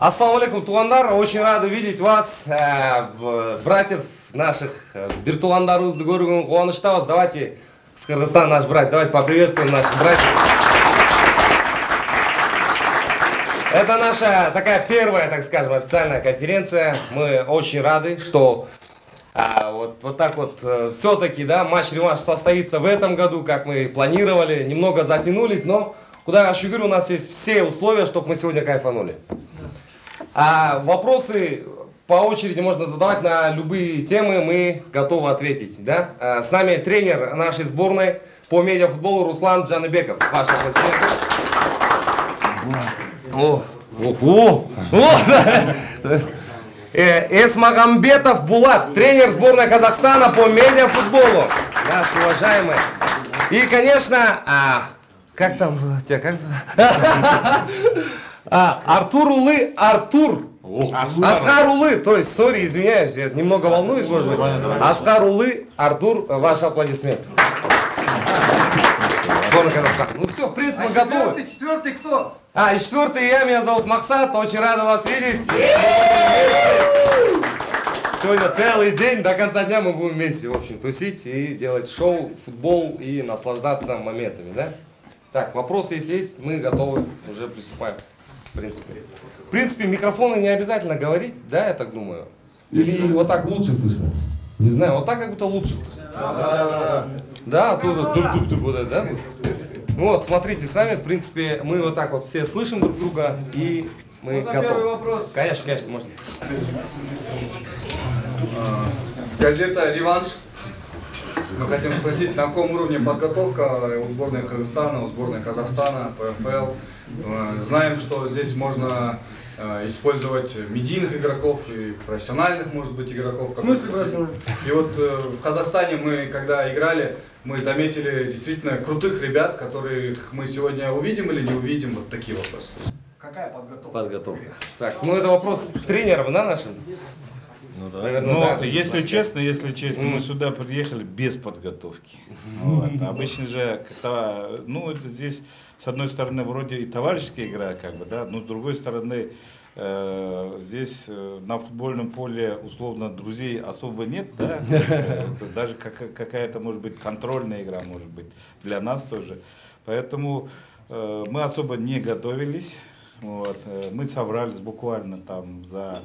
Ассаламу алейкум, туғандар, очень рады видеть вас, братьев наших, биртуғандарымызды көрген қуаныштабыз. Давайте, с Кыргызстана наш брат, давайте поприветствуем наших братьев. Это наша такая первая, так скажем, официальная конференция. Мы очень рады, что вот так вот все-таки, да, матч-реванш состоится в этом году, как мы планировали. Немного затянулись, но куда шүгір, у нас есть все условия, чтобы мы сегодня кайфанули. Вопросы по очереди можно задавать на любые темы, мы готовы ответить. Да? С нами тренер нашей сборной по медиафутболу Руслан Джаныбеков. Ваши аплодисменты. Эсмагамбетов Булат, тренер сборной Казахстана по медиафутболу. Наш уважаемый. И, конечно, как там тебя, как зовут? Артур Улы, Артур. Аскар Улы, то есть, сори, извиняюсь, я немного волнуюсь, может быть. Аскар Улы, Артур, ваши аплодисменты. Ну все, в принципе, мы готовы. Четвертый кто? И четвертый я, меня зовут Максат, очень рада вас видеть. Сегодня целый день, до конца дня мы будем вместе, в общем, тусить и делать шоу, футбол и наслаждаться моментами, да? Так, вопросы, если есть, мы готовы, уже приступаем, в принципе, микрофоны не обязательно говорить, да, я так думаю? Или вот так лучше слышно? Не знаю, вот так как будто лучше слышно. Да, оттуда тук-тук-тук, да? Вот, смотрите сами, в принципе, мы вот так вот все слышим друг друга, и мы готовы. Первый вопрос. Конечно, можно. Газета «Реванш». Мы хотим спросить, на каком уровне подготовка у сборной Кыргызстана, у сборной Казахстана, ПФЛ. Знаем, что здесь можно использовать медийных игроков и профессиональных, может быть, игроков. И вот в Казахстане мы, когда играли, мы заметили действительно крутых ребят, которых мы сегодня увидим или не увидим. Вот такие вопросы. Какая подготовка? Так, ну это вопрос к тренерам, да, нашим? Ну, да. Наверное, Но да. если честно, мы сюда приехали без подготовки. Вот. Обычно же, ну, здесь, с одной стороны, вроде и товарищеская игра, как бы, да, но с другой стороны, здесь на футбольном поле, условно, друзей особо нет, да, даже какая-то, может быть, контрольная игра, может быть, для нас тоже. Поэтому мы особо не готовились. Вот. Мы собрались буквально там за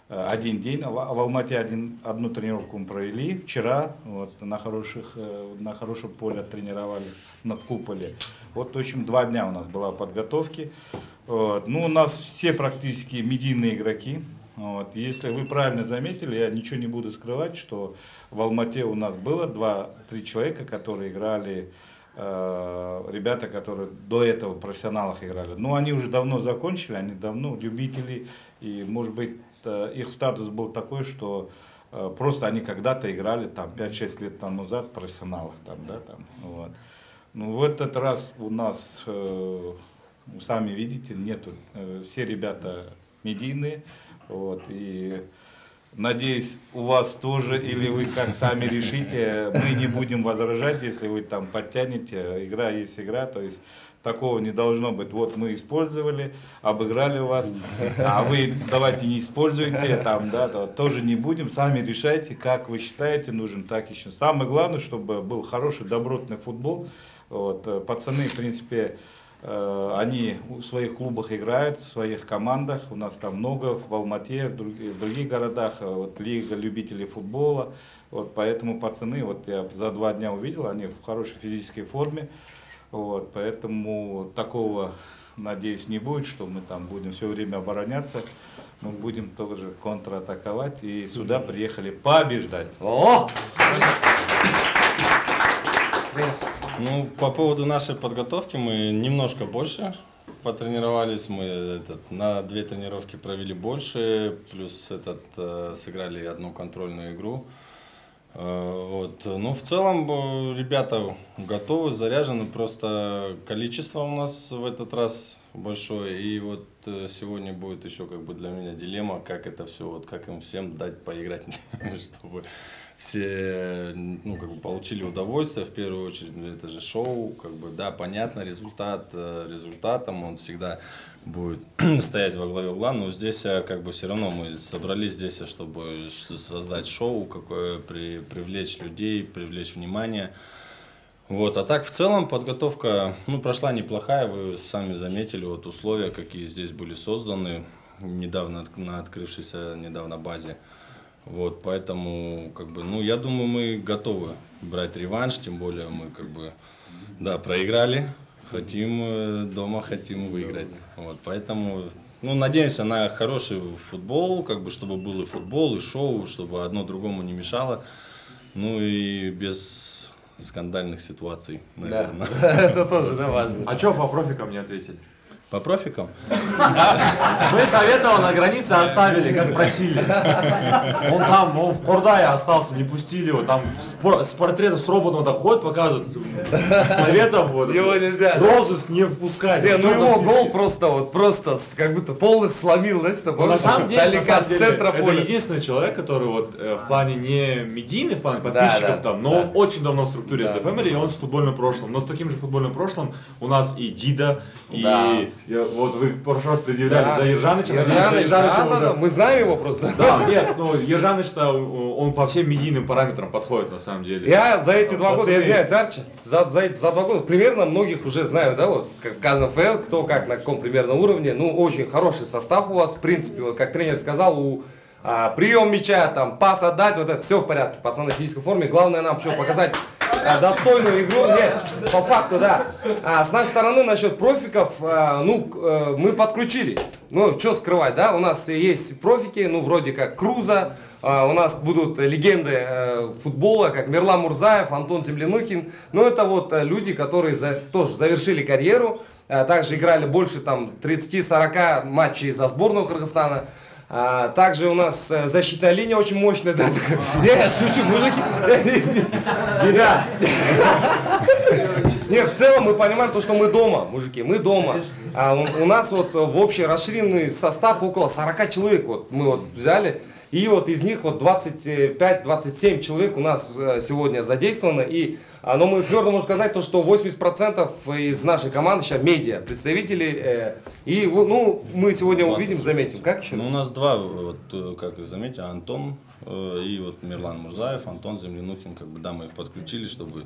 один день. В Алмате одну тренировку мы провели вчера, вот, на хорошем поле тренировались, в куполе. Вот, в общем, 2 дня у нас была подготовки. Вот. Ну, у нас все практически медийные игроки. Вот. Если вы правильно заметили, я ничего не буду скрывать, что в Алмате у нас было 2-3 человека, которые играли, ребята, которые до этого в профессионалах играли. Но они уже давно закончили, они давно любители, и, может быть, их статус был такой, что просто они когда-то играли там 5-6 лет там назад в профессионалах. Там, да, там, вот. Ну, в этот раз у нас, сами видите, нету, все ребята медийные, вот, и надеюсь, у вас тоже, или вы как сами решите, мы не будем возражать, если вы там подтянете, игра есть игра, то есть такого не должно быть. Вот мы использовали, обыграли вас, а вы давайте не используйте, там, да, тоже не будем, сами решайте, как вы считаете нужен, так еще. Самое главное, чтобы был хороший, добротный футбол. Вот, пацаны, в принципе, они в своих клубах играют, в своих командах, у нас там много, в Алмате, в других городах, вот, лига любителей футбола, вот, поэтому пацаны, вот я за 2 дня увидел, они в хорошей физической форме, вот, поэтому такого, надеюсь, не будет, что мы там будем все время обороняться, мы будем тоже контратаковать, и сюда приехали побеждать. Ну, по поводу нашей подготовки мы немножко больше потренировались, мы на 2 тренировки провели больше, плюс сыграли одну контрольную игру. Вот. Ну, в целом ребята готовы, заряжены, просто количество у нас в этот раз большой. И вот сегодня будет еще как бы для меня дилемма, как это все, вот как им всем дать поиграть, чтобы все, ну, как бы получили удовольствие. В первую очередь, это же шоу, как бы, да, понятно, результатом он всегда будет стоять во главе угла, но здесь как бы все равно мы собрались здесь, чтобы создать шоу, какое привлечь людей, привлечь внимание. Вот, а так в целом подготовка, ну, прошла неплохая, вы сами заметили, вот условия, какие здесь были созданы недавно на открывшейся недавно базе. Вот, поэтому, как бы, ну, я думаю, мы готовы брать реванш, тем более мы, как бы, да, проиграли, хотим дома, хотим выиграть. Вот, поэтому, ну, надеемся на хороший футбол, как бы, чтобы был и футбол, и шоу, чтобы одно другому не мешало, ну, и без скандальных ситуаций, наверное. Да, это тоже, да, важно. А что по профикам не ответили? По профикам? Мы Советова на границе оставили, как просили. Он в Кордае остался, не пустили его. Там с портретом с роботом так ходит, показывают. Советов вот. Его нельзя. Розыск не впускать. Ну его гол просто как будто полностью сломил, да, что на самом деле, с центра это поля. единственный человек, который вот в плане не медийный, в плане подписчиков там, но он очень давно в структуре SD Family, и он с футбольным прошлым. Но с таким же футбольным прошлым у нас и Дида, и вот вы в прошлый раз предъявляли за Ержаныча. Ержаныч, мы знаем его просто. Да, нет, ну Ержаныч-то он по всем медийным параметрам подходит на самом деле. Я за эти 2 года, я извиняюсь, Арчи, за 2 года примерно многих уже знаю, да, вот, как в КазМФЛ, кто как, на каком примерно уровне, ну, очень хороший состав у вас, в принципе, вот, как тренер сказал, прием мяча, там, пас отдать, вот это все в порядке, пацаны в физической форме, главное нам что, показать достойную игру, нет, по факту, да. С нашей стороны, насчет профиков, мы подключили, ну, что скрывать, да, у нас есть профики, ну, вроде как Круза, у нас будут легенды футбола, как Мирлан Мурзаев, Антон Землянухин, ну, это вот люди, которые тоже завершили карьеру, также играли больше, там, 30-40 матчей за сборную Кыргызстана. Также у нас защитная линия очень мощная. Да, я шучу, мужики. Не, в целом мы понимаем то, что мы дома, мужики, мы дома. У нас вот в общий расширенный состав около 40 человек вот мы вот взяли. И вот из них вот 25-27 человек у нас сегодня задействовано. Но мы твердо можем сказать, то, что 80% из нашей команды сейчас медиа, представители. И ну, мы сегодня увидим, заметим. Как еще? Ну, у нас 2, вот, как вы заметили, Антон и вот Мирлан Мурзаев, Антон Землянухин. Как бы, да, мы их подключили, чтобы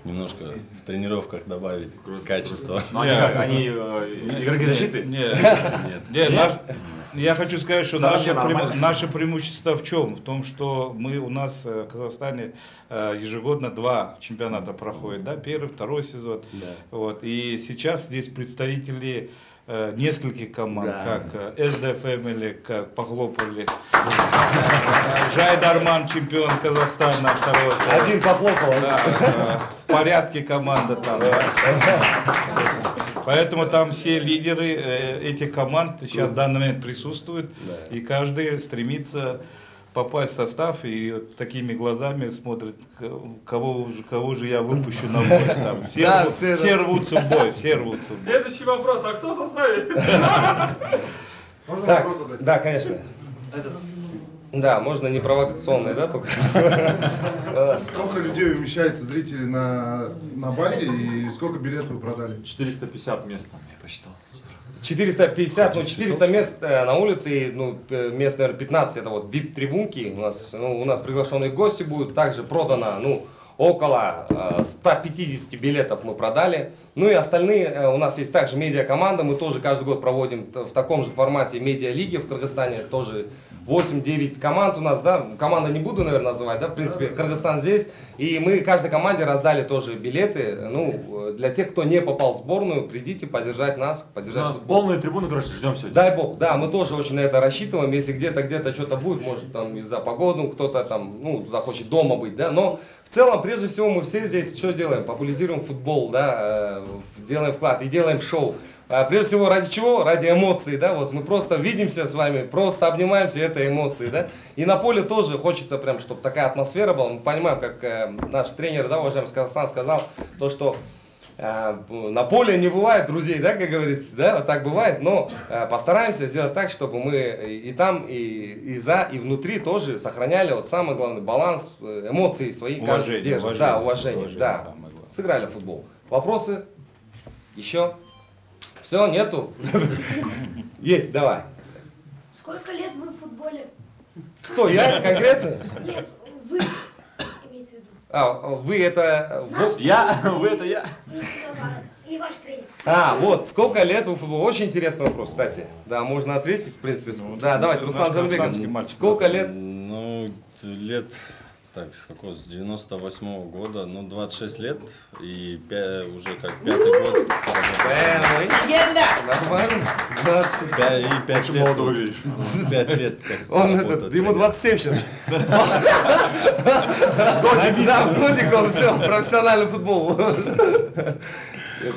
немножко в тренировках добавить качество. Но они игроки защиты? Нет. Я хочу сказать, что наше преимущество в чем? В том, что у нас в Казахстане ежегодно 2 чемпионата проходят, да, 1-й, 2-й сезон. Да. Вот, и сейчас здесь представители нескольких команд, как SD Family, как похлопали. Жайдарман, чемпион Казахстана, 2-го. Один похлопал. Да, в порядке команда там. Поэтому там все лидеры этих команд сейчас в данный момент присутствуют, и каждый стремится попасть в состав и вот такими глазами смотрит, кого же я выпущу на бой. Там все рвутся в бой, все рвутся в бой. Следующий вопрос, а кто в составе? Можно Так, вопрос задать? да, конечно. Да, можно не провокационные, да, только. Сколько людей умещается зрителей на базе и сколько билетов вы продали? 450 мест, я посчитал. 450, ну 400 мест на улице, и, ну, мест, наверное, 15, это вот VIP-трибунки, у нас приглашенные гости будут, также продано, ну, около 150 билетов мы продали, ну и остальные, у нас есть также медиакоманда, мы тоже каждый год проводим в таком же формате медиалиги в Кыргызстане, тоже 8-9 команд у нас, да, команда не буду, наверное, называть, да, в принципе, Кыргызстан здесь, и мы каждой команде раздали тоже билеты, ну, для тех, кто не попал в сборную, придите поддержать нас, поддержать футбол. Полные трибуны, короче, ждем сегодня. Дай бог, да, мы тоже очень на это рассчитываем, если где-то что-то будет, может, там, из-за погоды кто-то там, ну, захочет дома быть, да, но в целом, прежде всего, мы все здесь что делаем? Популяризируем футбол, да, делаем вклад и делаем шоу. Прежде всего, ради чего? Ради эмоций, да, вот мы просто видимся с вами, просто обнимаемся, это эмоции, да. И на поле тоже хочется прям, чтобы такая атмосфера была. Мы понимаем, как наш тренер, да, уважаемый Казахстан сказал, то, что На поле не бывает друзей, да, как говорится, да, вот так бывает, но постараемся сделать так, чтобы мы и там, и за, и внутри тоже сохраняли вот самый главный баланс, эмоции свои, каждый сдерживает. Да, уважение, да. Сыграли в футбол. Вопросы? Еще? Все, нету? Есть, давай. Сколько лет вы в футболе? Кто, я конкретно? Нет, вы, имеется в виду. Вы это... Вы это я. И ваш тренер. Вот, сколько лет вы в футболе? Очень интересный вопрос, кстати. Да, можно ответить, в принципе. Да, давайте, Руслан Жанбеков. Сколько лет? Ну, лет, так, с какого, с 98-го года, ну, 26 лет, и уже как 5-й год. Легенда! Нормально. И 5 лет. Молодой выглядишь. 5 лет. Как Он работаю ему тренером. 27 сейчас. Да, годик он, все, профессиональный футбол.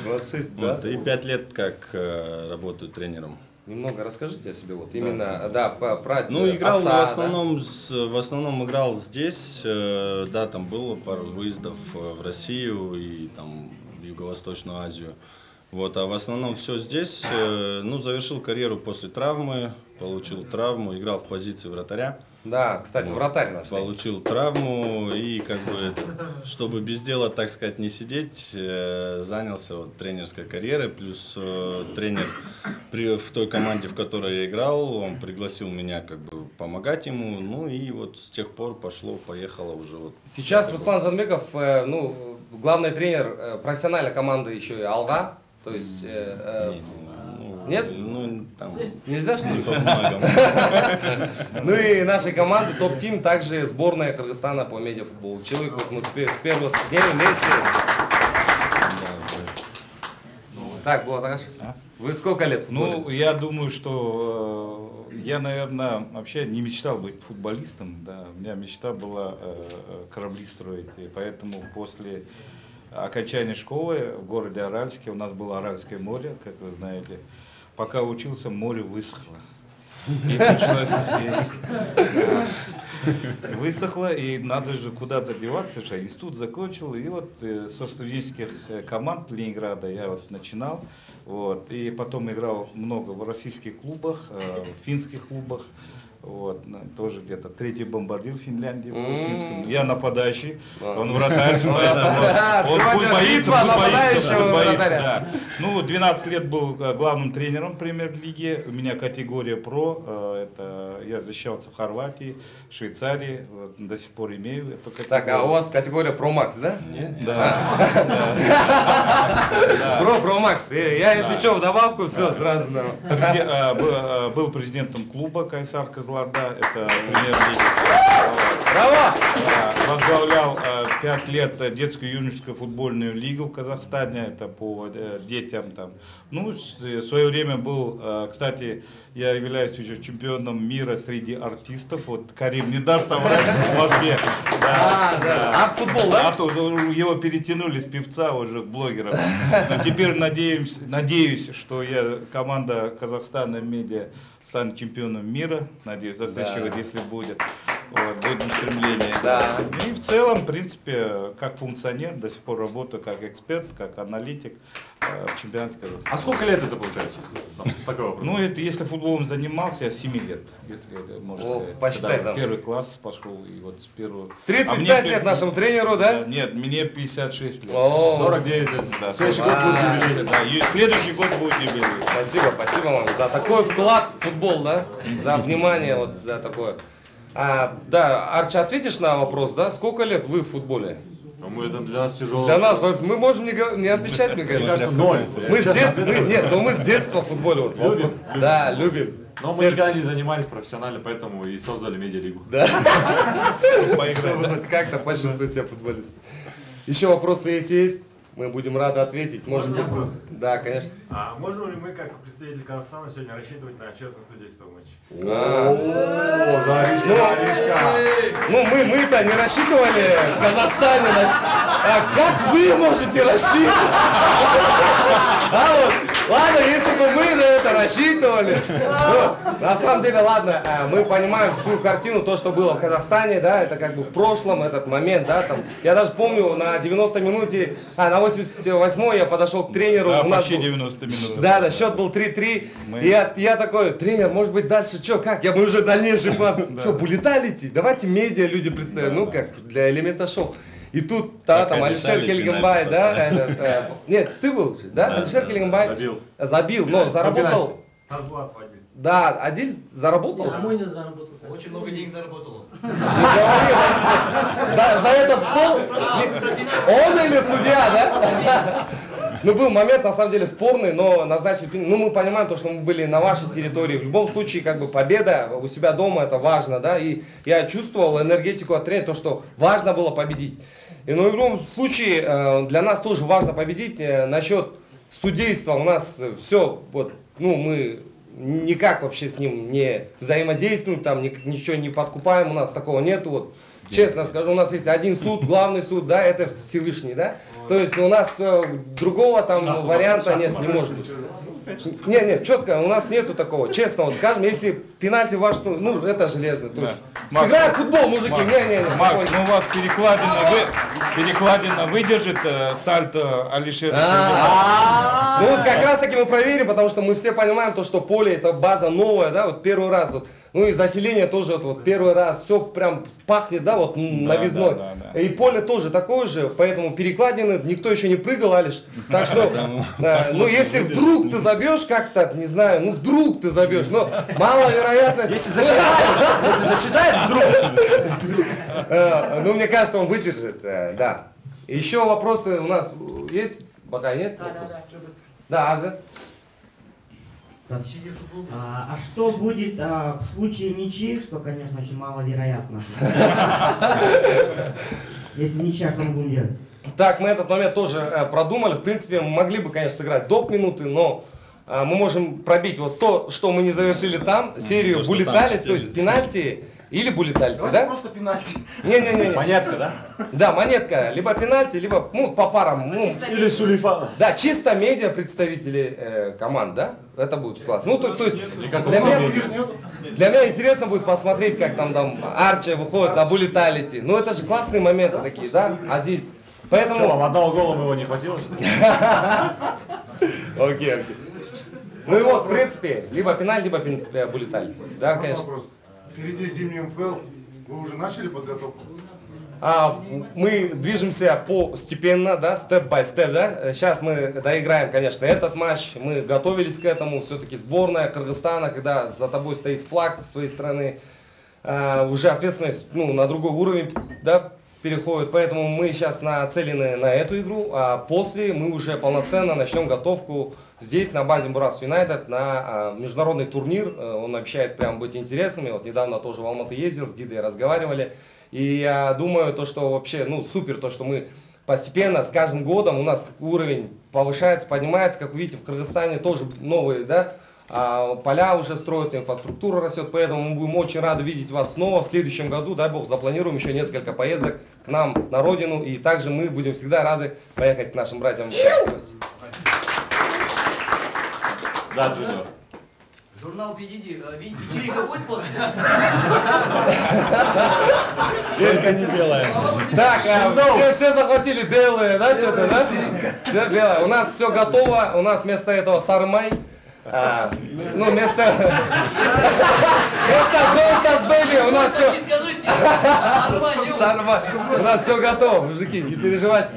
26, да? Вот, и 5 лет как работаю тренером. Немного расскажите о себе, вот именно, да, про Ну, играл отца, в основном играл здесь, да, там было пару выездов в Россию и там в Юго-Восточную Азию. Вот, а в основном все здесь. Ну, завершил карьеру после травмы, получил травму, играл в позиции вратаря. Да, кстати, вратарь наш. Получил травму и как бы, чтобы без дела, так сказать, не сидеть, занялся вот тренерской карьерой, плюс тренер в той команде, в которой я играл, он пригласил меня как бы помогать ему, ну и вот с тех пор поехало уже вот. Сейчас Руслан Жанбеков, ну, главный тренер профессиональной команды еще и Алга, то есть... Нет? Ну, там, Нельзя, что ли? не по бумагам. Ну и нашей команды топ-тим, также сборная Кыргызстана по медиафутболу. Человек, вот мы с первых дней вместе. Так, было хорошо. Вы сколько лет в футболе? Ну, я думаю, что я, наверное, вообще не мечтал быть футболистом. Да. У меня мечта была корабли строить. И поэтому после окончания школы в городе Аральске, у нас было Аральское море, как вы знаете, пока учился, море высохло. И пришлось, высохло, и надо же куда-то деваться. Институт закончил, и вот со студенческих команд Ленинграда я вот начинал. Вот, и потом играл много в российских клубах, в финских клубах. Вот, тоже где-то третий бомбардир в Финляндии был, финском. Я нападающий, он вратарь, он будет боится, да. Ну, 12 лет был главным тренером премьер-лиги, у меня категория ПРО, это я защищался в Хорватии, Швейцарии, вот, до сих пор имею эту категорию. Так, а у вас категория Pro Max, да? Нет? Да. Pro Max, я если что в добавку, все, сразу. Был президентом клуба Кайсар Кызылорда, это премьер-лига. Браво! Возглавлял 5 лет детскую юношескую футбольную лигу в Казахстане, это по детям там. Ну, в свое время был, кстати, я являюсь уже чемпионом мира среди артистов, вот Карим не даст соврать в Москве. Да. Арт-футбол, да? Его перетянули с певца уже к блогерам. Но теперь надеюсь, что команда Казахстана медиа станет чемпионом мира, надеюсь, за следующий год, если будет. Вот, будет стремление. Да. И в целом, в принципе, как функционер, до сих пор работаю как эксперт, как аналитик в чемпионате Казахстана. А сколько лет это получается? Такой вопрос. Ну, это если футболом занимался, я 7 лет, если это можно сказать. посчитай Когда там. первый класс пошел, и вот с первого... 35 лет нашему тренеру, да? Нет, мне 56 лет. 49 лет. Да, Следующий год будет юбилей. Да, и следующий год будет юбилей. Спасибо вам за такой вклад в футбол, да? За внимание, вот за такое. Да, Арчи, ответишь на вопрос, да? Сколько лет вы в футболе? Ну, это для нас тяжело. Для нас, вот, мы можем не отвечать, мне Мне кажется. кажется, 0. Мы с детства, мы с детства в футболе. Вот, Любим. Да, любим. Но мы никогда не занимались профессионально, поэтому и создали медиалигу. Да. Чтобы хоть как-то почувствовать себя футболистом. Еще вопросы есть? Мы будем рады ответить. Может быть, да, конечно. А можем ли мы, как представители Казахстана, сегодня рассчитывать на честное судейство в матче? Ну, мы-то не рассчитывали в Казахстане. А как вы можете рассчитывать? Ладно, если бы мы на это рассчитывали. Ну, на самом деле, ладно, мы понимаем всю картину, то, что было в Казахстане, да, это как бы в прошлом этот момент, да, там. Я даже помню, на 90 минуте, на 88-й я подошел к тренеру. Да, у нас почти был, 90 минут. Да, счет был 3-3. И я такой, тренер, может быть дальше что, как? Я бы уже дальнейший план. Что, булеталити? Давайте медиа люди представят, ну как, для элемента шоу. И тут, да, там Алишер Келгенбай, да, нет, ты был, да, Алишер Келгенбай забил, но заработал. Да, Адиль заработал. Амоня заработал. Очень много денег заработал. За этот фол? Он или судья, да? Ну, был момент, на самом деле, спорный, но назначили, ну, мы понимаем то, что мы были на вашей территории. В любом случае, как бы, победа у себя дома, это важно, да, и я чувствовал энергетику от тренера, то, что важно было победить. И, ну, в любом случае, для нас тоже важно победить. Насчет судейства у нас все, вот, ну, мы никак вообще с ним не взаимодействуем, там, ничего не подкупаем, у нас такого нету, вот. Честно скажу, у нас есть один суд, главный суд, да, это Всевышний, да? То есть у нас другого там варианта нет, не может быть. Не, четко, у нас нету такого. Честно, вот скажем, если пенальти ваш, ну, это железно. То есть, сыграем в футбол, мужики, не. Макс, ну у вас перекладина выдержит сальто Алишера. Ну вот как раз таки мы проверим, потому что мы все понимаем то, что поле это база новая, да, вот первый раз вот. Ну и заселение тоже вот первый раз, все прям пахнет, да, вот новизной. Да. И поле тоже такое же, поэтому перекладины, никто еще не прыгал, Алиш. Так что, ну если вдруг ты забьешь как-то, не знаю, ну вдруг ты забьешь, но маловероятно. Если засчитает, вдруг. Ну мне кажется, он выдержит, да. Еще вопросы у нас есть? Пока нет? Да, Аза. А что будет в случае ничьи, что, конечно, очень маловероятно? Если ничья, что мы будем делать? Так, мы этот момент тоже продумали. В принципе, мы могли бы, конечно, сыграть доп. Минуты, но мы можем пробить вот то, что мы не завершили там, серию булетали, то есть пенальти или булетали, да? Просто пенальти. Не. Монетка, да? Да, монетка, либо пенальти, либо, ну, по парам. Ну, или Сулейфан. Да, чисто медиа представители команд, да? Это будет классно. Ну, то есть, для меня интересно будет посмотреть, как там Арчи выходит на булеталити. Ну, это же классные моменты такие, да? Один. Поэтому... Что, вам одного гола его не хватило? Окей. Ну и вот, в принципе, либо пеналь, либо булеталити. Да, конечно. Впереди зимний МФЛ. Вы уже начали подготовку? Мы движемся постепенно, да, степ-бай-степ, да. Сейчас мы доиграем, конечно, этот матч. Мы готовились к этому. Все-таки сборная Кыргызстана, когда за тобой стоит флаг своей страны, уже ответственность, ну, на другой уровень, да, переходит. Поэтому мы сейчас нацелены на эту игру, а после мы уже полноценно начнем готовку здесь, на базе Бурас Юнайтед, на международный турнир. Он обещает прям быть интересным. Вот недавно тоже в Алматы ездил, с Дидой разговаривали. И я думаю, то, что вообще, ну, супер, то, что мы постепенно, с каждым годом у нас уровень повышается, поднимается. Как вы видите, в Кыргызстане тоже новые, да, поля уже строятся, инфраструктура растет. Поэтому мы будем очень рады видеть вас снова в следующем году. Дай бог, запланируем еще несколько поездок к нам на родину. И также мы будем всегда рады поехать к нашим братьям в гости. Да, Джуниор. Журнал «Видите», вечеринка будет после? Только не белая. Так, все захватили белые, да, что-то, да? Все белое. У нас все готово. У нас вместо этого сармай. Ну, вместо Джонса с Бэби у нас все... У нас все готово, мужики, не переживайте.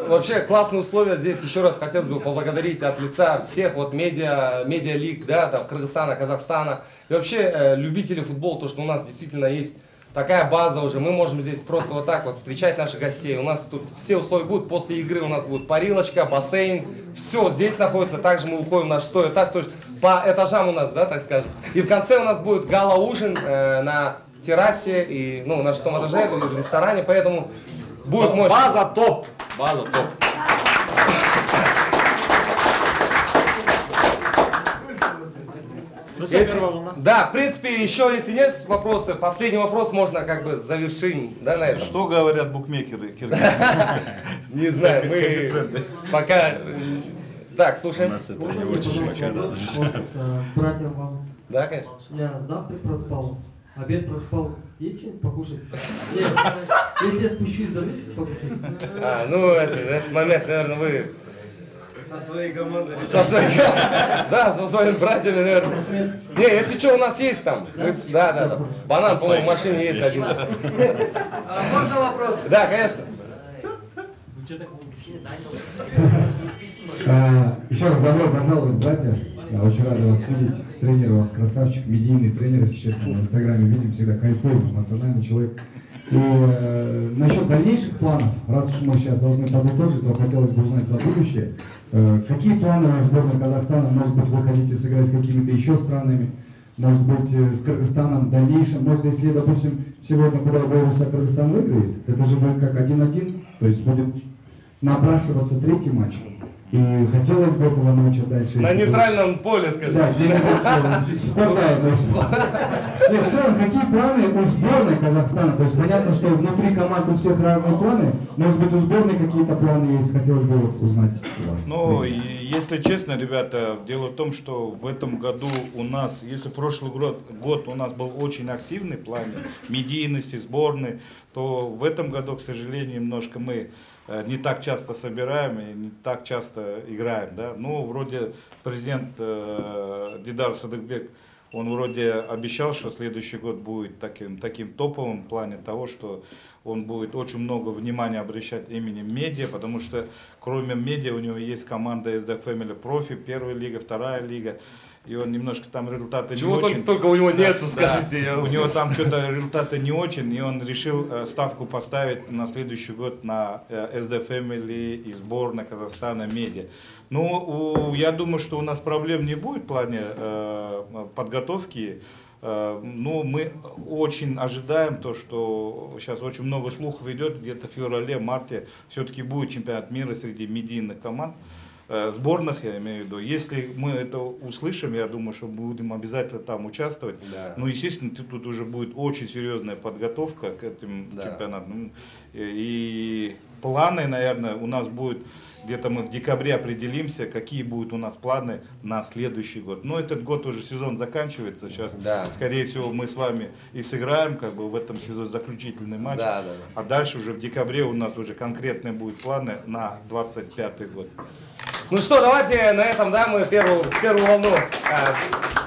Вообще классные условия здесь. Еще раз хотелось бы поблагодарить от лица всех вот медиа-лиг, да, там, Кыргызстана, Казахстана. И вообще любители футбола, то, что у нас действительно есть такая база уже. Мы можем здесь просто вот так вот встречать наших гостей. У нас тут все условия будут. После игры у нас будет парилочка, бассейн. Все здесь находится. Также мы уходим на 6-й этаж. То есть по этажам у нас, да, так скажем. И в конце у нас будет гала-ужин на террасе и, ну, на 6-м этаже, в ресторане. Поэтому будет мощно. База топ. База топ. Да, в принципе, еще если нет вопросов, последний вопрос можно как бы завершим, да, на этом. Что говорят букмекеры? Не знаю, мы пока Так, слушаем. У нас это не очень большая радость. Братьям вам. Да, конечно. Я завтрак проспал, обед проспал. Есть что-нибудь покушать? Нет, я спущусь, дадите покушать? Ну, этот момент, наверное, вы... Со своей командой. Да, со своими братьями, наверное. Не, если что, у нас есть там. Да. Банан, по-моему, в машине есть один. Можно вопрос? Да, конечно. Еще раз добро пожаловать, братья. Очень рад вас видеть. Тренер у вас красавчик, медийный тренер, если честно. В Инстаграме видим, всегда кайфуем, эмоциональный человек. И насчет дальнейших планов, раз уж мы сейчас должны подытожить, то хотелось бы узнать за будущее. Какие планы у сборной Казахстана? Может быть, вы хотите сыграть с какими-то еще странами? Может быть, с Кыргызстаном в дальнейшем? Может, если, допустим, сегодня куда Боруссия Кыргызстан выиграет, это же будет как 1-1, то есть будет напрашиваться третий матч. И хотелось бы этого матча дальше. На нейтральном поле, скажи. Да, в целом, какие планы у сборной Казахстана? То есть понятно, что внутри команд у всех разные планы. Может быть, у сборной какие-то планы есть? Хотелось бы узнать у вас. Ну, если честно, ребята, дело в том, что в этом году у нас, если прошлый год у нас был очень активный в плане медийности, сборной, то в этом году, к сожалению, немножко мы не так часто собираем и не так часто играем, да. Ну, вроде президент Дидар Садыкбек, он вроде обещал, что следующий год будет таким топовым в плане того, что он будет очень много внимания обращать именно медиа, потому что кроме медиа у него есть команда SD Family Profi, первая лига, вторая лига. И он немножко там результаты чего не очень. Только у него нету, скажите. Да, у него там что-то результаты не очень, и он решил ставку поставить на следующий год на SD Family и сборная Казахстана медиа. Ну, я думаю, что у нас проблем не будет в плане подготовки. Ну, мы очень ожидаем то, что сейчас очень много слухов идет, где-то в феврале-марте все-таки будет чемпионат мира среди медийных команд. Сборных, я имею в виду. Если мы это услышим, я думаю, что мы будем обязательно там участвовать. Да. Ну, естественно, тут уже будет очень серьезная подготовка к этим чемпионатам. И планы, наверное, у нас будет, где-то мы в декабре определимся, какие будут у нас планы на следующий год. Но этот год уже сезон заканчивается. Сейчас, скорее всего, мы с вами и сыграем как бы в этом сезоне заключительный матч. А дальше уже в декабре у нас уже конкретные будут планы на 25-й год. Ну что, давайте на этом, да, мы первую волну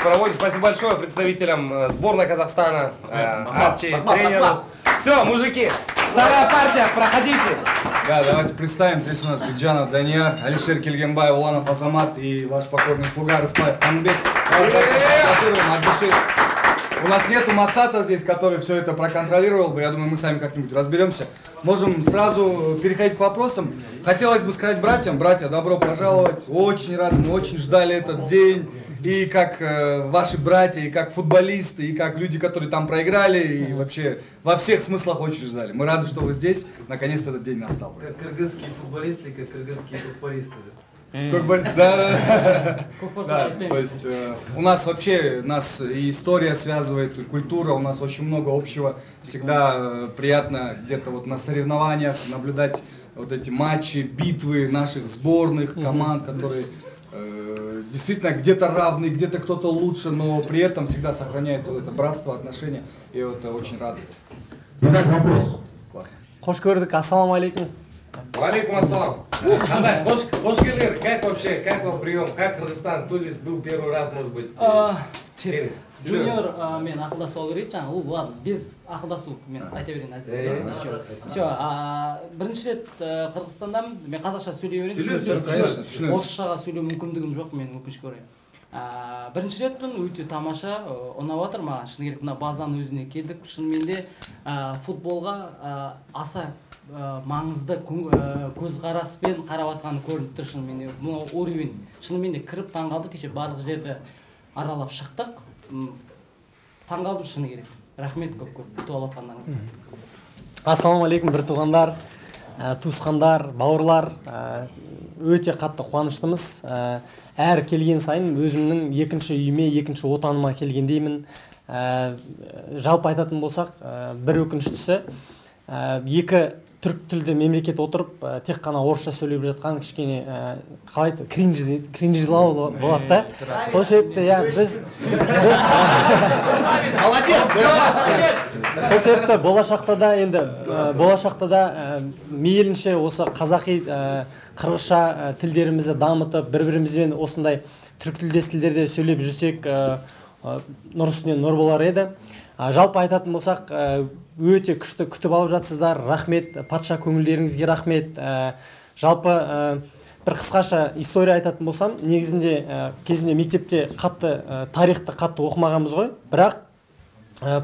проводим. Спасибо большое представителям сборной Казахстана, Арчи, тренеру. Все, мужики, вторая партия, проходите. Да, давайте представим. Здесь у нас Биджанов Данияр, Алишер Кельгенбай, Уланов Азамат и ваш покорный слуга Рыспаев Амбек. У нас нету Мацата здесь, который все это проконтролировал бы. Я думаю, мы сами как-нибудь разберемся. Можем сразу переходить к вопросам. Хотелось бы сказать братьям, братья, добро пожаловать. Очень рады, мы очень ждали этот день. И как ваши братья, и как футболисты, и как люди, которые там проиграли, и вообще во всех смыслах очень ждали. Мы рады, что вы здесь. Наконец-то этот день настал. Как кыргызские футболисты, как кыргызские футболисты. Да, то есть у нас вообще и история связывает, и культура, у нас очень много общего. Всегда приятно где-то вот на соревнованиях наблюдать вот эти матчи, битвы наших сборных команд, которые действительно где-то равны, где-то кто-то лучше, но при этом всегда сохраняется вот это братство, отношения, и это очень радует. Итак, вопрос. Классно. Хош көрдік, ассаламу алейкум. Валейкум ассалам. Андай, хош келдіңіз, как вообще, как вам прием, как Кыргызстан, кто здесь был первый раз, может быть? Junior мен ақылдасу керек жаңа, ладно, без ақылдасу мен айта берейін әзір. Все, бірінші рет Қырғызстандамын, мен қазақша сөйлей беремін. Орысшаға сөйлеу мүмкіндігім жоқ, мен өкінішке орай. Бірінші ретпін, өте тамаша, ұнап жатыр маған. Шыны керек, мына базаның өзіне келдік. Шынымен де футболға аса маңызды көзқараспен қарап жатқаны көрініп тұр. Шынымен де мына уровень, шынымен де кіріп таңғалдық, кеше барлық жерді аралап шықтық. Таңғалдым шыны керек. Рахмет көп күтіп алып жатқандарыңызға. Ассаламу алейкум, бір туғандар, туысқандар, бауырлар. Өте қатты қуаныштымыз. Әр келген сайын өзімнің екінші үйіме, екінші отаныма келгендеймін. Жалпы айтатын болсақ, бір өкініштісі, екі түрік тілді мемлекет отырып тек қана орысша сөйлеп жатқан кішкене қалай кринжилау болады да. Сол себепті біз сол себепті болашақта да мейлінше осы қазақи қырғызша тілдерімізді дамытып бір-бірімізбен осындай түрік тілдес тілдерде сөйлеп жүрсек нұр үстіне нұр болар еді. Жалпы айтатын болсақ, өте күшті күтіп алып жатсыздар. Рахмет, патша көңілдеріңізге рахмет. Жалпы бір қысқаша история айтатын болсам, негізінде кезінде мектепте тарихты қатты оқымағанбыз ғой. Бірақ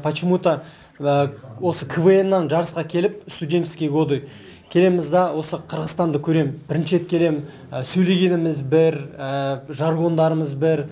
почему-то осы КВНнан жарысқа келіп, студенческий годы келеміз да, осы Қырғызстанды көрем. Бірінші рет келем, сөйлегеніміз бір, жаргондарымыз бір,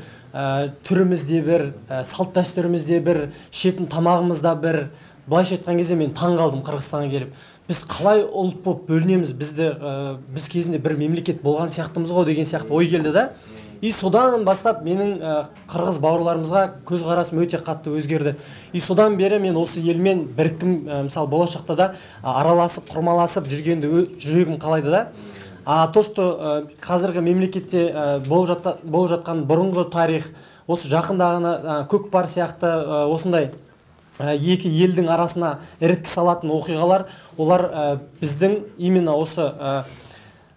түрімізде бір, салт дәстүрімізде бір, ішетін тамағымызда бір. Былайша айтқан кезде мен таң қалдым Қырғызстанға келіп. Біз қалай ұлт болып бөлінеміз, біз кезінде бір мемлекет болған сияқтымыз ғой деген сияқты ой келді да. И содан бастап менің қырғыз бауырларымызға көзқарасым өте қатты өзгерді. И содан бері мен осы елмен біріккім, мысалы болашақта да араласып, құрмаласып жүргенді жүрегім қалайды да. То, что қазіргі мемлекетте болып жатқан бұрынғы тарих, осы жақындағына көкпар сияқты осындай екі елдің арасына іріткі салатын оқиғалар, олар біздің именно осы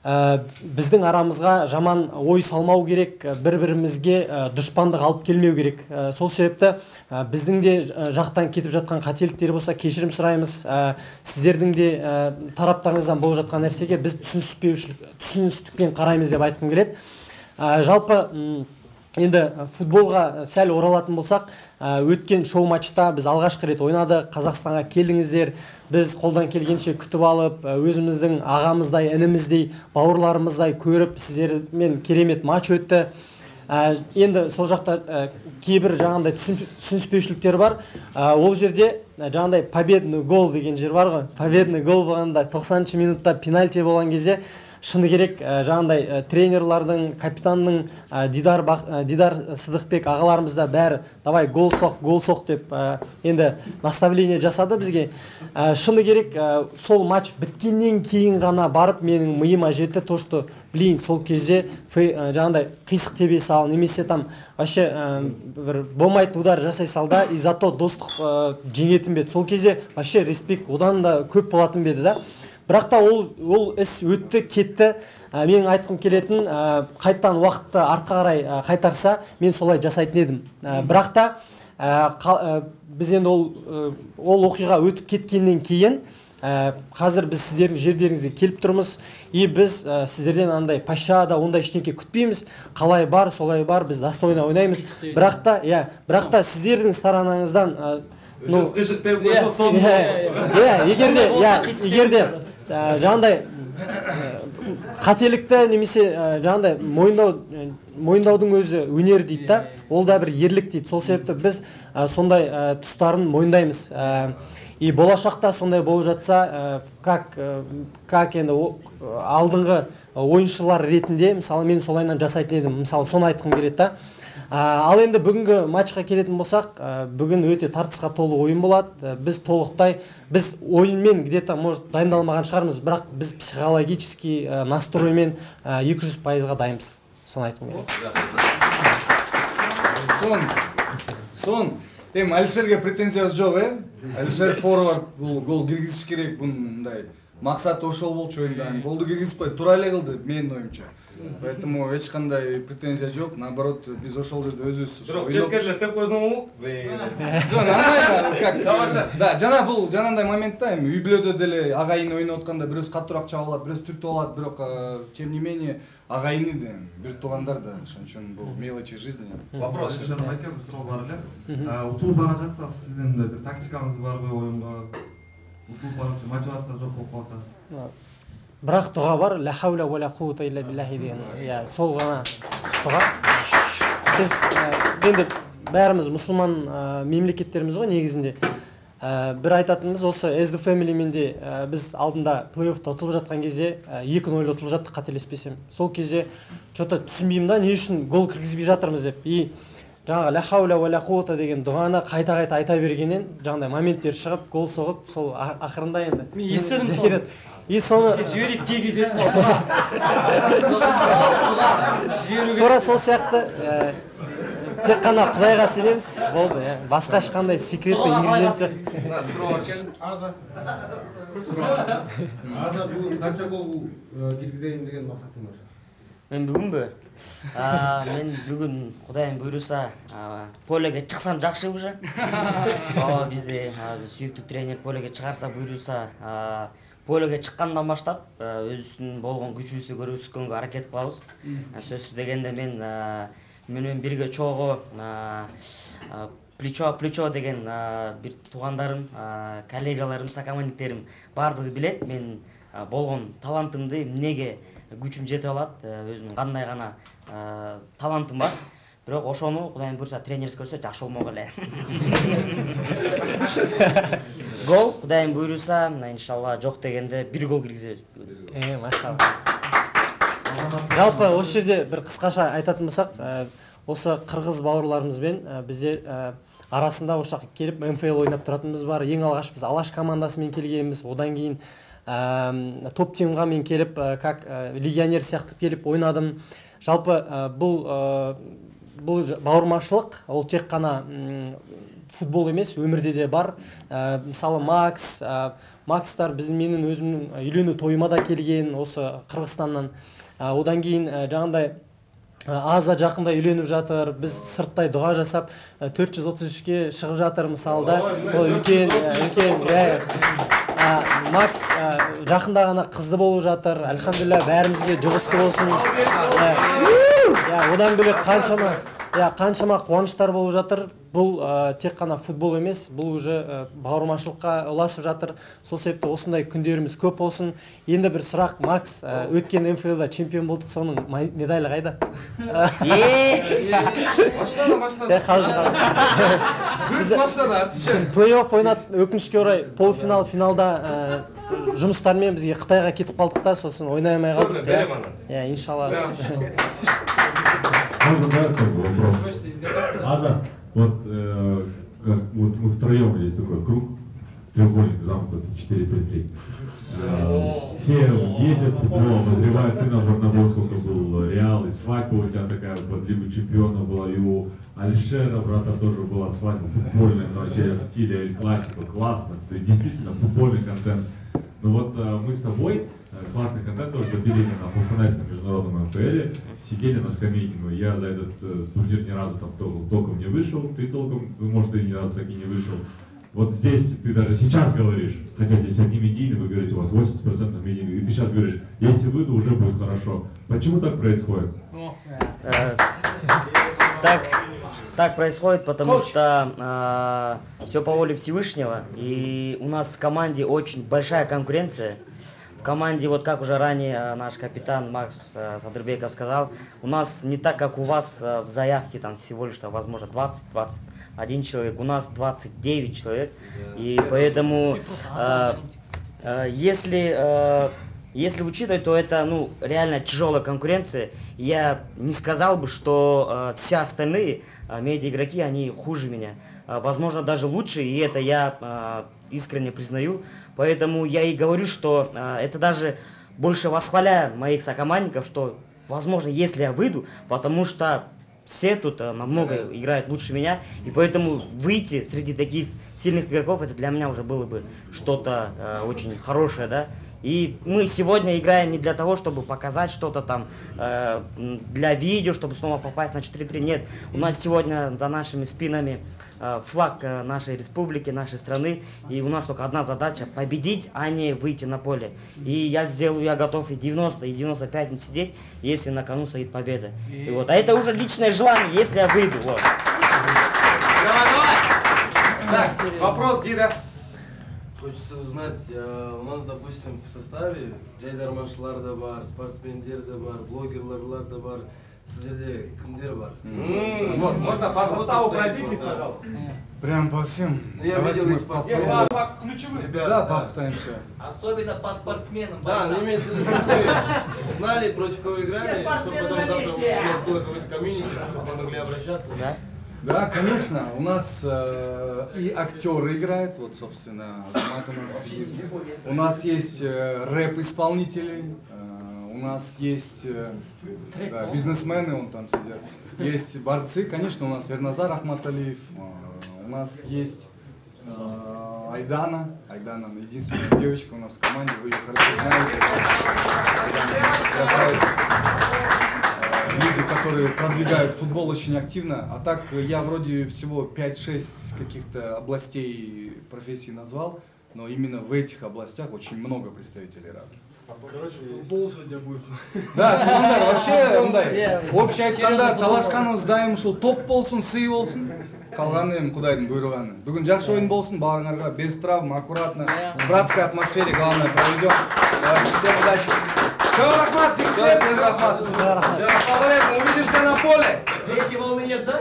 біздің арамызға жаман ой салмау керек, бір-бірімізге дұшпандық алып келмеу керек. Сол себепті біздің де жақтан кетіп жатқан қателіктер болса кешірім сұраймыз. Сіздердің де тараптарыңыздан болып жатқан нәрсеге біз түсіністікпен қараймыз деп айтқым келеді. Жалпы енді футболға сәл оралатын болсақ, өткен шоу матчта біз алғашқы рет ойнады, Қазақстанға келдіңіздер. Біз қолдан келгенше күтіп алып, өзіміздің ағамыздай, ініміздей, бауырларымыздай көріп, сіздермен керемет матч өтті. Енді сол жақта кейбір жаңағындай түсініспеушіліктер бар. Ол жерде жаңағындай победный гол деген жер бар ғой. Победный гол болғанда 90-шы минутта пенальти болған кезде шыны керек жаңағындай тренерлардың, капитанның Дидар Сыдықбек ағаларымызда бәрі давай гол соқ деп енді наставление жасады бізге. Шыны керек сол матч біткеннен кейін ғана барып менің миыма жетті то, что блин, сол кезде жаңағындай қисық тебе сал, немесе там вообще бір болмайтын удар жасай салда, и зато достық жеңетін беді. Сол кезде вообще респект одан да көп болатын беді да. Бірақ та ол іс өтті, кетті. Менің айтқым келетін, қайттан уақытты артқа қарай қайтарса, мен солай жасайтын едім. Бірақ та біз енді ол оқиға өтіп кеткеннен кейін, қазір біз сіздердің жерлеріңізге келіп тұрмыз, и біз сіздерден андай пощада, ондай ештеңке күтпейміз. Қалай бар, солай бар, біз достойно ойнаймыз. Бірақ та сіздердің сторонаңыздан егерде жаңағындай қателікті немесе жаңағындай мойындаудың өзі өнер дейді да, ол да бір ерлік дейді. Сол себепті біз сондай тұстарын мойындаймыз. И болашақта сондай болып жатса, как енді алдыңғы ойыншылар ретінде, мысалы мен солайынан жасайтын едім, мысалы соны айтқым келеді да. Ал енді бүгінгі матчқа келетін болсақ, бүгін өте тартысқа толы ойын болады. Біз толықтай, біз ойынмен где-то может дайындалмаған шығармыз, бірақ біз психологический настроймен 200%-ға дайынбыз. Соны айтқым келеді. Алишерге претензиясы жоқ, Алишер форвард, гол киргизиш керек, бұндай мақсаты ошол болчу ойында. Голду киргизбей тура эле кылды, менин оюмча. Поэтому ешқандай претензия жоқ, наоборот, біз ошол жерде өзүбүз Бирок жеткерлер теп койсоң болот. Да, жанандай моментта үй бүлөдө деле агайын ойноп атканда бирөөсү каттуураак чаап алат, бирөөсү түртүп алат, бирок тем не менее агайыны да бир туугандар да, ошон үчүн бул мелочи жизни. Вопрос. Майке бир суроо бар эле. Утулуп бара жатса сиздин бир тактикаңыз барбы оюнга? Утулуп барып мотивация жок болуп калса? Бірақ дұға бар, ла хауля ва ла куввата илля биллахи деген. Сол ғана дұға. Біз енді бәріміз мұсылман мемлекеттеріміз ғой негізінде. Бір айтатынымыз осы SD Family-мен де біз алдында плей-оффта ұтылып жатқан кезде 2-0 ұтылып жаттық, қателеспесем. Сол кезде что-то түсінбеймін да, не үшін гол кіргізбей жатырмыз деп. И жаңағы ля хауля ва ля куата деген дұғаны қайта айта бергеннен жаңағыдай моменттер шығып гол соғып сол ақырында енді мен естідім соны и соны жіберек жей кететін тура сол сияқты тек қана Құдайға сенеміз болды, басқа ешқандай секретті ингредиент жоқ. Аза бүгін қанша гол кіргізейін деген мақсатым бар? Мен бүгін бе? Мен бүгін Құдайым бұйырса полеге шықсам жақсы уже. Бізде сүйікті тренер полеге шығарса бұйырса полеге шыққандан баштап өзінің болған күшімізді көрсеткенге әрекет қыламыз. Сөзсіз дегенде менімен бірге чоғы плечо деген бір туғандарым, коллегаларым, сокомандниктерім бардығы білет. Мен болған талантымды неге күшім жете алады, өзімнің қандай ғана талантым бар. Бірақ ошону Құдайым бұйырса тренерс көрсе жақсы болмауға эле. Гол Құдайым бұйырса, иншалла жоқ дегенде бір гол кіргіземіз. Машалла. Жалпы осы жерде бір қысқаша айтатын болсақ, осы қырғыз бауырларымызбен бізде арасында ошақ келіп МФЛ ойнап тұратынымыз бар. Ең алғаш біз Алаш командасымен келгенбіз, одан кейін топ тимға мен келіп, как легионер сияқты келіп ойнадым. Жалпы бұл бауырмашылық, ол тек қана футбол емес, өмірде де бар. Мысалы Макстар менің өзімнің үйлену тойыма да келген осы Қырғызстаннан. Одан кейін жаңағыдай Аза жақында үйленіп жатыр, біз сырттай дұға жасап 433-ке шығып жатыр мысалда. Ол үлкен Макс жақында ғана қызды болып жатыр. Альхамдулилля, бәрімізге жұғысты болсын. Одан бөлек қаншама қуаныштар болып жатыр. Бұл тек қана футбол емес, бұл уже бауырмашылыққа ұласып жатыр. Сол себепті осындай күндеріміз көп болсын. Енді бір сұрақ, Макс, өткен МФЛ-да чемпион болдық, соның медалі қайда? Біз плей-офф ойнап, өкінішке орай полуфинал, финалда жұмыстармен бізге Қытайға кетіп қалдық та, сосын ойнай алмай қалдық. Иншалла. Можно, да, вопрос? Аза, вот мы втроем здесь такой круг, треугольник замкнутый, 4-5-3. Все ездят в футбол, обозревают, ты на Барнаул сколько был, Реал, и свадьба у тебя такая под Лигу чемпионов была, и у Алишера, брата, тоже была свадьба футбольная, но вообще в стиле Эль-Классико, классно, то есть действительно футбольный контент. Ну вот мы с тобой, классный контент тоже забили на Постанайском международном МФЛ, сидели на скамейке, но я за этот турнир ни разу там толком не вышел, ты толком, может, ты ни разу так и не вышел. Вот здесь ты даже сейчас говоришь, хотя здесь одни медийные, вы говорите, у вас 80% медийных, и ты сейчас говоришь, если выйду, уже будет хорошо. Почему так происходит? Так происходит, потому что все по воле Всевышнего, и у нас в команде очень большая конкуренция. В команде, вот как уже ранее наш капитан Макс Садырбеков сказал, у нас не так, как у вас в заявке, там всего лишь, возможно, 20-21 человек, у нас 29 человек, и поэтому, если учитывать, то это реально тяжелая конкуренция. Я не сказал бы, что все остальные медиа-игроки, они хуже меня. Возможно, даже лучше, и это я искренне признаю. Поэтому я и говорю, что это даже больше восхваляю моих сокомандников, что, возможно, если я выйду, потому что все тут намного играют лучше меня, и поэтому выйти среди таких сильных игроков, это для меня уже было бы что-то очень хорошее, да. И мы сегодня играем не для того, чтобы показать что-то там для видео, чтобы снова попасть на 4-3. Нет, у нас сегодня за нашими спинами флаг нашей республики, нашей страны. И у нас только одна задача – победить, а не выйти на поле. И я готов и 90, и 95 не сидеть, если на кону стоит победа. И вот. А это уже личное желание, если я выйду. Вот. Так, вопрос, Дида. Хочется узнать, у нас, допустим, в составе жайдарманшылар да бар, спортсмендер да бар, блогерлар да бар, сіздерде кімдер бар? Вот, можно по составу пройдите, пожалуйста. Прям по всем. Давайте мы по ключевым. Да, попытаемся. Особенно по спортсменам. Да, не имеется в виду, что вы знали, против кого играли, чтобы потом завтра у нас было какое-то комьюнити, чтобы мы могли обращаться. Да? Да, конечно. У нас и актеры играют, вот, собственно, Азамат у нас. У нас есть рэп-исполнители, у нас есть да, бизнесмены, он там сидят. Есть борцы, конечно, у нас Эрназар Ахматалиев, у нас есть Айдана, единственная девочка у нас в команде, вы ее хорошо знаете. Красавица. Люди, которые продвигают футбол очень активно, а так я вроде всего 5-6 каких-то областей профессий назвал, но именно в этих областях очень много представителей разных. Короче, футбол сегодня будет. Да, Туландар, вообще ондай. Общий айтқанда талашқанымыз дайым ушул топ болсын, сый болсын. Қалғаны эми Кудайдын буйруганы. Бүгүн жакшы ойын болсын, баарыңарга без травм, аккуратно, в братской атмосфере главное проведем. Всем удачи. Все, Рахмат, всем Рахмат. Увидимся на поле. Третьей волны нет, да?